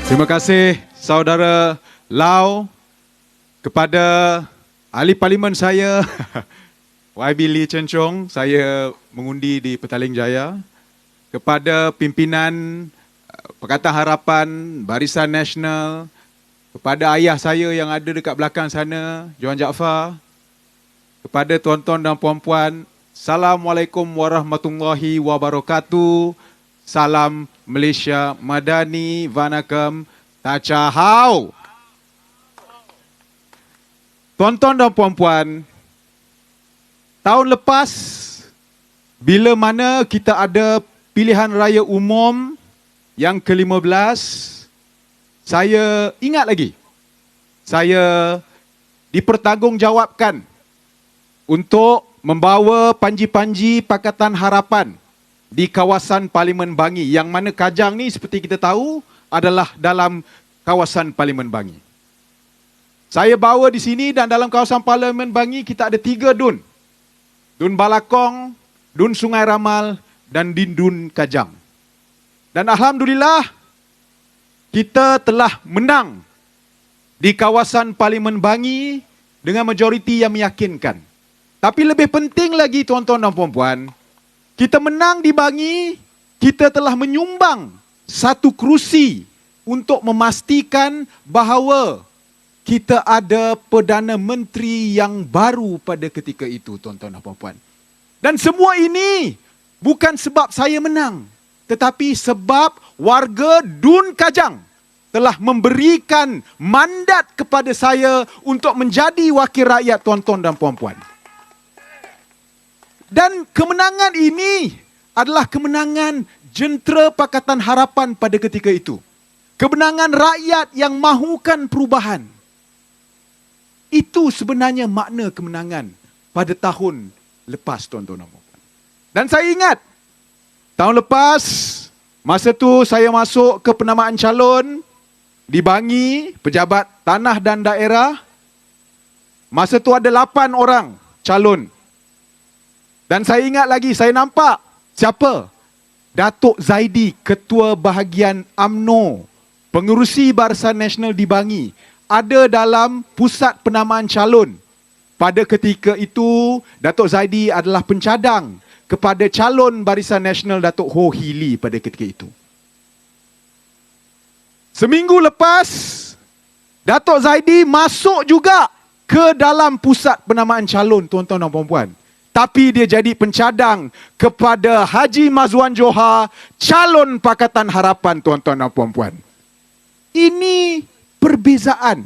Terima kasih saudara Lau, kepada ahli parlimen saya YB Lee Chen Chong, saya mengundi di Petaling Jaya, kepada pimpinan Pakatan Harapan, Barisan Nasional, kepada ayah saya yang ada dekat belakang sana, Johan Jaafar, kepada tuan-tuan dan puan-puan, Assalamualaikum warahmatullahi wabarakatuh. Salam Malaysia Madani, Vanakam, Tachahau. Tuan-tuan dan puan-puan, tahun lepas, bila mana kita ada pilihan raya umum yang ke-15, saya ingat lagi, saya dipertanggungjawabkan untuk membawa panji-panji Pakatan Harapan di kawasan Parlimen Bangi, yang mana Kajang ni seperti kita tahu adalah dalam kawasan Parlimen Bangi. Saya bawa di sini, dan dalam kawasan Parlimen Bangi kita ada 3 dun. Dun Balakong, Dun Sungai Ramal dan Dun Kajang. Dan alhamdulillah kita telah menang di kawasan Parlimen Bangi dengan majoriti yang meyakinkan. Tapi lebih penting lagi tuan-tuan dan puan-puan, kita menang di Bangi, kita telah menyumbang 1 kerusi untuk memastikan bahawa kita ada Perdana Menteri yang baru pada ketika itu, tuan-tuan dan puan-puan. Dan semua ini bukan sebab saya menang, tetapi sebab warga Dun Kajang telah memberikan mandat kepada saya untuk menjadi wakil rakyat, tuan-tuan dan puan-puan. Dan kemenangan ini adalah kemenangan jentera Pakatan Harapan pada ketika itu. Kemenangan rakyat yang mahukan perubahan. Itu sebenarnya makna kemenangan pada tahun lepas, tuan-tuan dan puan-puan. Dan saya ingat, tahun lepas, masa tu saya masuk ke penamaan calon di Bangi, pejabat tanah dan daerah. Masa tu ada 8 orang calon. Dan saya ingat lagi, saya nampak siapa? Datuk Zaidi, Ketua Bahagian UMNO, Pengerusi Barisan Nasional di Bangi, ada dalam pusat penamaan calon. Pada ketika itu, Datuk Zaidi adalah pencadang kepada calon Barisan Nasional Datuk Ho Hee Lee pada ketika itu. Seminggu lepas, Datuk Zaidi masuk juga ke dalam pusat penamaan calon, tuan-tuan dan puan-puan. Tapi dia jadi pencadang kepada Haji Mazwan Johar, calon Pakatan Harapan, tuan-tuan dan puan-puan. Ini perbezaan.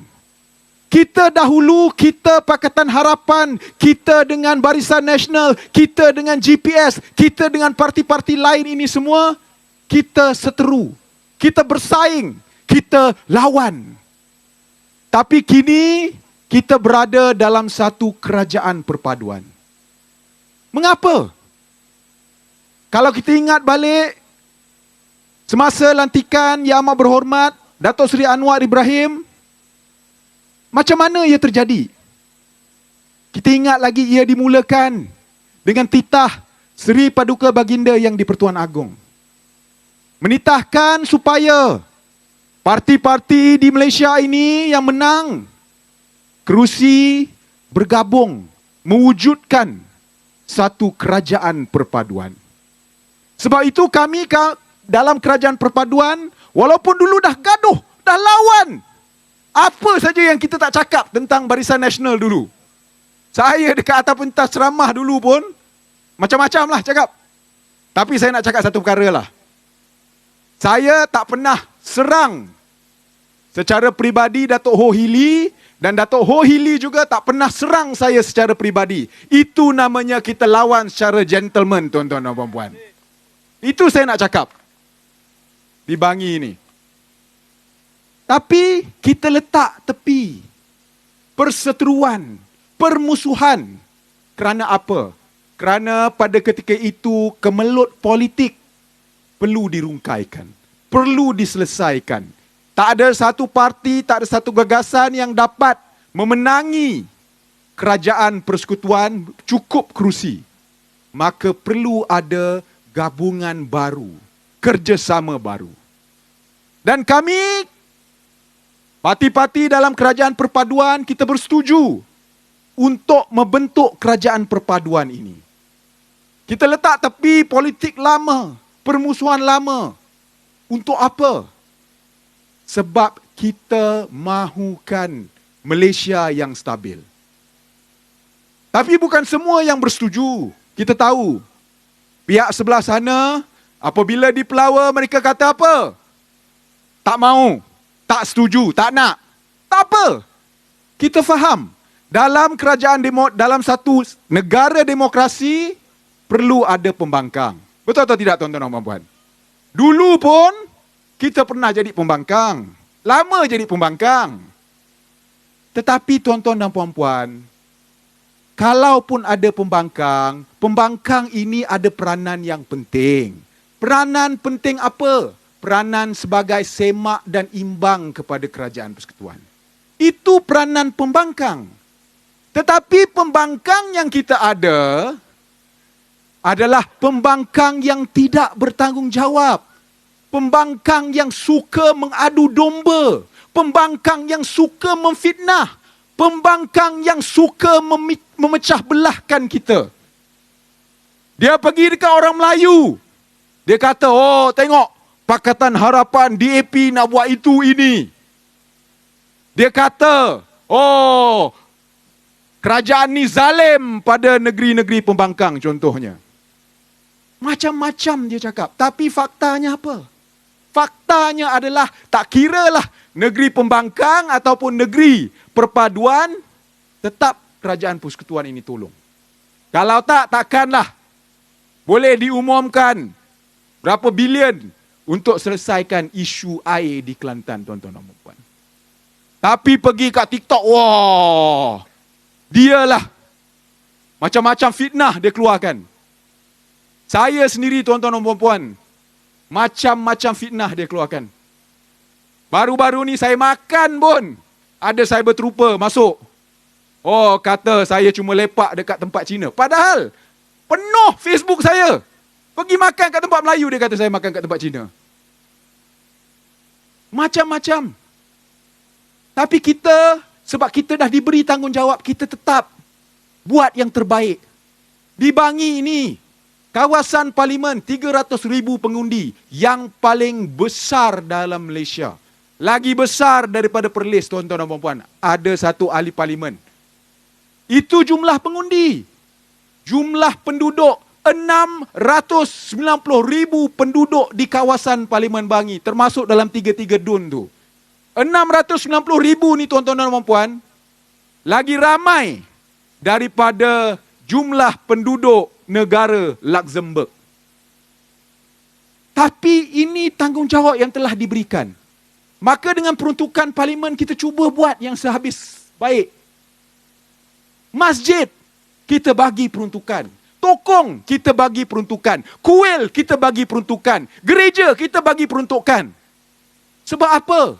Kita dahulu, kita Pakatan Harapan, kita dengan Barisan Nasional, kita dengan GPS, kita dengan parti-parti lain ini semua, kita seteru, kita bersaing, kita lawan. Tapi kini, kita berada dalam satu kerajaan perpaduan. Mengapa? Kalau kita ingat balik, semasa lantikan Yang Amat Berhormat Datuk Seri Anwar Ibrahim, macam mana ia terjadi? Kita ingat lagi ia dimulakan dengan titah Seri Paduka Baginda yang di-Pertuan Agong. Menitahkan supaya parti-parti di Malaysia ini yang menang kerusi bergabung mewujudkan satu kerajaan perpaduan. Sebab itu kami dalam kerajaan perpaduan, walaupun dulu dah gaduh, dah lawan, apa saja yang kita tak cakap tentang Barisan Nasional dulu. Saya dekat atas pentas ceramah dulu pun, macam-macam lah cakap. Tapi saya nak cakap satu perkara lah. Saya tak pernah serang secara peribadi Datuk Ho Hee Lee, dan Datuk Ho Hee Lee juga tak pernah serang saya secara peribadi. Itu namanya kita lawan secara gentleman, tuan-tuan dan puan-puan. Itu saya nak cakap di Bangi ini. Tapi kita letak tepi perseteruan, permusuhan. Kerana apa? Kerana pada ketika itu kemelut politik perlu dirungkaikan, perlu diselesaikan. Tak ada satu parti, tak ada satu gagasan yang dapat memenangi kerajaan persekutuan cukup kerusi. Maka perlu ada gabungan baru, kerjasama baru. Dan kami Parti-parti dalam kerajaan perpaduan kita bersetuju untuk membentuk kerajaan perpaduan ini. Kita letak tepi politik lama, permusuhan lama. Untuk apa? Sebab kita mahukan Malaysia yang stabil. Tapi bukan semua yang bersetuju. Kita tahu, pihak sebelah sana, apabila dipelawa, mereka kata apa? Tak mau, tak setuju, tak nak. Tak apa. Kita faham, dalam dalam satu negara demokrasi, perlu ada pembangkang. Betul atau tidak, tuan-tuan dan puan-puan? Dulu pun, kita pernah jadi pembangkang. Lama jadi pembangkang. Tetapi tuan-tuan dan puan-puan, kalaupun ada pembangkang, pembangkang ini ada peranan yang penting. Peranan penting apa? Peranan sebagai semak dan imbang kepada kerajaan persekutuan. Itu peranan pembangkang. Tetapi pembangkang yang kita ada adalah pembangkang yang tidak bertanggungjawab. Pembangkang yang suka mengadu domba. Pembangkang yang suka memfitnah. Pembangkang yang suka memecah belahkan kita. Dia pergi dekat orang Melayu. Dia kata, oh tengok, Pakatan Harapan DAP nak buat itu ini. Dia kata, oh kerajaan ni zalim pada negeri-negeri pembangkang contohnya. Macam-macam dia cakap. Tapi faktanya apa? Faktanya adalah tak kiralah negeri pembangkang ataupun negeri perpaduan, tetap kerajaan persekutuan ini tolong. Kalau tak, takkanlah boleh diumumkan berapa bilion untuk selesaikan isu air di Kelantan, tuan-tuan dan puan. Tapi pergi kat TikTok, wah, dialah macam-macam fitnah dia keluarkan. Saya sendiri, tuan-tuan dan puan, macam-macam fitnah dia keluarkan. Baru-baru ni saya makan pun, ada cyber trooper masuk. Oh, kata saya cuma lepak dekat tempat Cina. Padahal, penuh Facebook saya. Pergi makan kat tempat Melayu, dia kata saya makan kat tempat Cina. Macam-macam. Tapi kita, sebab kita dah diberi tanggungjawab, kita tetap buat yang terbaik. Di Bangi ini, kawasan parlimen 300,000 pengundi yang paling besar dalam Malaysia. Lagi besar daripada Perlis, tuan-tuan dan puan-puan. Ada satu ahli parlimen. Itu jumlah pengundi. Jumlah penduduk 690,000 penduduk di kawasan Parlimen Bangi, termasuk dalam 3 dun tu. 690,000 ni, tuan-tuan dan puan-puan, lagi ramai daripada jumlah penduduk negara Luxembourg. Tapi ini tanggungjawab yang telah diberikan. Maka dengan peruntukan parlimen, kita cuba buat yang sehabis baik. Masjid, kita bagi peruntukan. Tokong, kita bagi peruntukan. Kuil, kita bagi peruntukan. Gereja, kita bagi peruntukan. Sebab apa?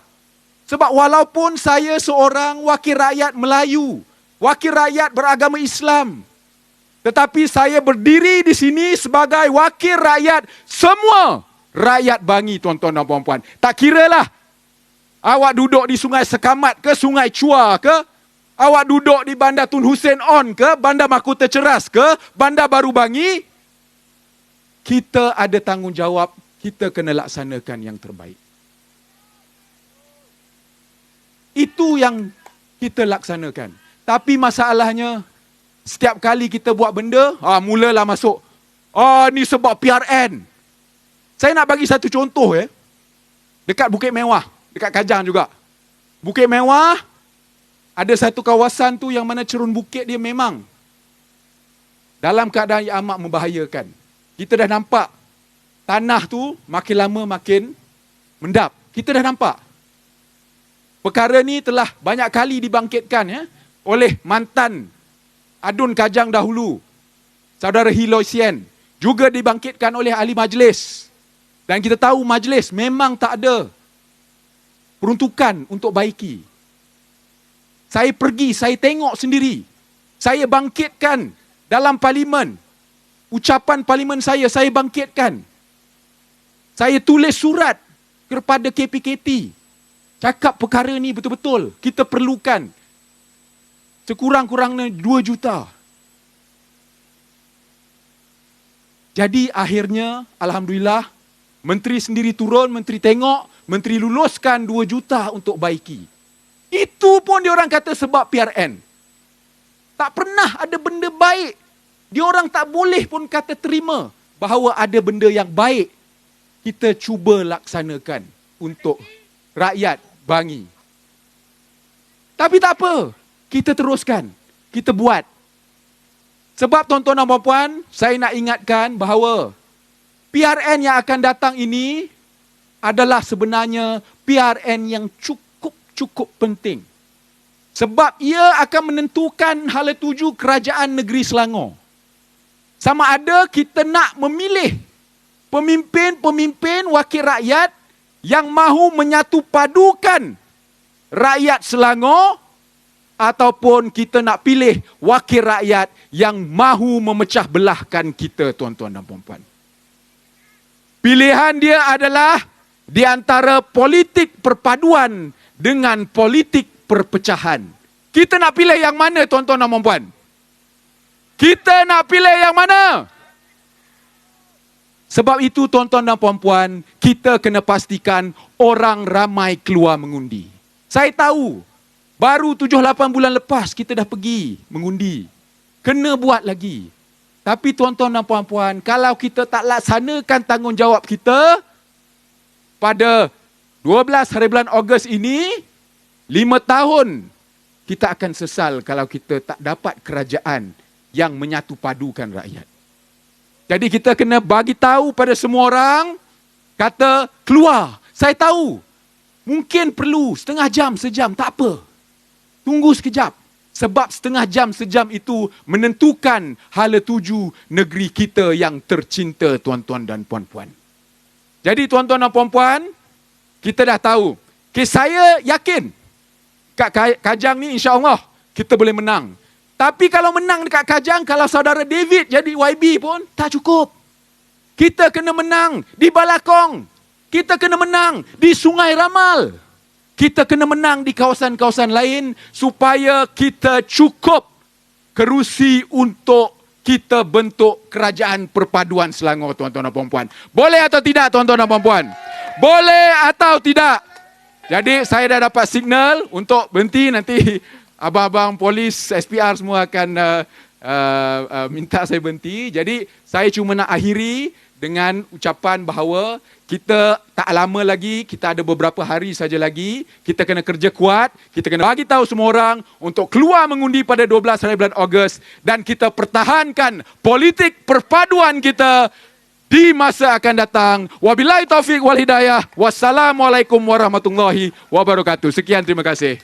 Sebab walaupun saya seorang wakil rakyat Melayu, wakil rakyat beragama Islam, tetapi saya berdiri di sini sebagai wakil rakyat semua rakyat Bangi, tuan-tuan dan puan-puan. Tak kiralah awak duduk di Sungai Sekamat ke, Sungai Chua ke, awak duduk di Bandar Tun Hussein On ke, Bandar Mahkota Ceras ke, Bandar Baru Bangi, kita ada tanggungjawab, kita kena laksanakan yang terbaik. Itu yang kita laksanakan. Tapi masalahnya, setiap kali kita buat benda, mulalah masuk, ni sebab PRN. Saya nak bagi satu contoh dekat Bukit Mewah, dekat Kajang juga. Bukit Mewah, ada satu kawasan tu yang mana cerun bukit dia memang dalam keadaan yang amat membahayakan. Kita dah nampak tanah tu makin lama makin mendap. Kita dah nampak. Perkara ni telah banyak kali dibangkitkan oleh mantan Adun Kajang dahulu, Saudara Hiloi Sien. Juga dibangkitkan oleh ahli majlis. Dan kita tahu majlis memang tak ada peruntukan untuk baiki. Saya pergi, saya tengok sendiri. Saya bangkitkan dalam parlimen. Ucapan parlimen saya bangkitkan. Saya tulis surat kepada KPKT. cakap perkara ni betul-betul kita perlukan sekurang-kurangnya 2 juta. Jadi akhirnya, Alhamdulillah, menteri sendiri turun, menteri tengok, menteri luluskan 2 juta untuk baiki. Itu pun diorang kata sebab PRN. Tak pernah ada benda baik. Diorang tak boleh pun kata terima bahawa ada benda yang baik kita cuba laksanakan untuk rakyat Bangi. Tapi tak apa, kita teruskan, kita buat. Sebab tuan-tuan dan puan-puan, saya nak ingatkan bahawa PRN yang akan datang ini adalah sebenarnya PRN yang cukup penting. Sebab ia akan menentukan hala tuju kerajaan negeri Selangor. Sama ada kita nak memilih pemimpin-pemimpin wakil rakyat yang mahu menyatu padukan rakyat Selangor, ataupun kita nak pilih wakil rakyat yang mahu memecah belahkan kita, tuan-tuan dan puan-puan. Pilihan dia adalah di antara politik perpaduan dengan politik perpecahan. Kita nak pilih yang mana, tuan-tuan dan puan-puan? Kita nak pilih yang mana? Sebab itu, tuan-tuan dan puan-puan, kita kena pastikan orang ramai keluar mengundi. Saya tahu, baru 7-8 bulan lepas kita dah pergi mengundi. Kena buat lagi. Tapi tuan-tuan dan puan-puan, kalau kita tak laksanakan tanggungjawab kita, pada 12 hari bulan Ogos ini, 5 tahun, kita akan sesal kalau kita tak dapat kerajaan yang menyatu padukan rakyat. Jadi kita kena bagi tahu pada semua orang, kata keluar. Saya tahu, mungkin perlu setengah jam, sejam, tak apa. Tunggu sekejap. Sebab setengah jam, sejam itu menentukan hala tuju negeri kita yang tercinta, tuan-tuan dan puan-puan. Jadi tuan-tuan dan puan-puan, kita dah tahu. Okay, saya yakin, kat Kajang ni insya-Allah kita boleh menang. Tapi kalau menang dekat Kajang, kalau saudara David jadi YB pun tak cukup. Kita kena menang di Balakong. Kita kena menang di Sungai Ramal. Kita kena menang di kawasan-kawasan lain supaya kita cukup kerusi untuk kita bentuk kerajaan perpaduan Selangor, tuan-tuan dan puan-puan. Boleh atau tidak, tuan-tuan dan puan-puan? Boleh atau tidak? Jadi saya dah dapat signal untuk berhenti. Nanti abang-abang polis, SPR semua akan minta saya berhenti. Jadi saya cuma nak akhiri dengan ucapan bahawa kita tak lama lagi, kita ada beberapa hari saja lagi. Kita kena kerja kuat, kita kena bagi tahu semua orang untuk keluar mengundi pada 12 hari bulan Ogos. Dan kita pertahankan politik perpaduan kita di masa akan datang. Wabillahi taufiq wal hidayah. Wassalamualaikum warahmatullahi wabarakatuh. Sekian, terima kasih.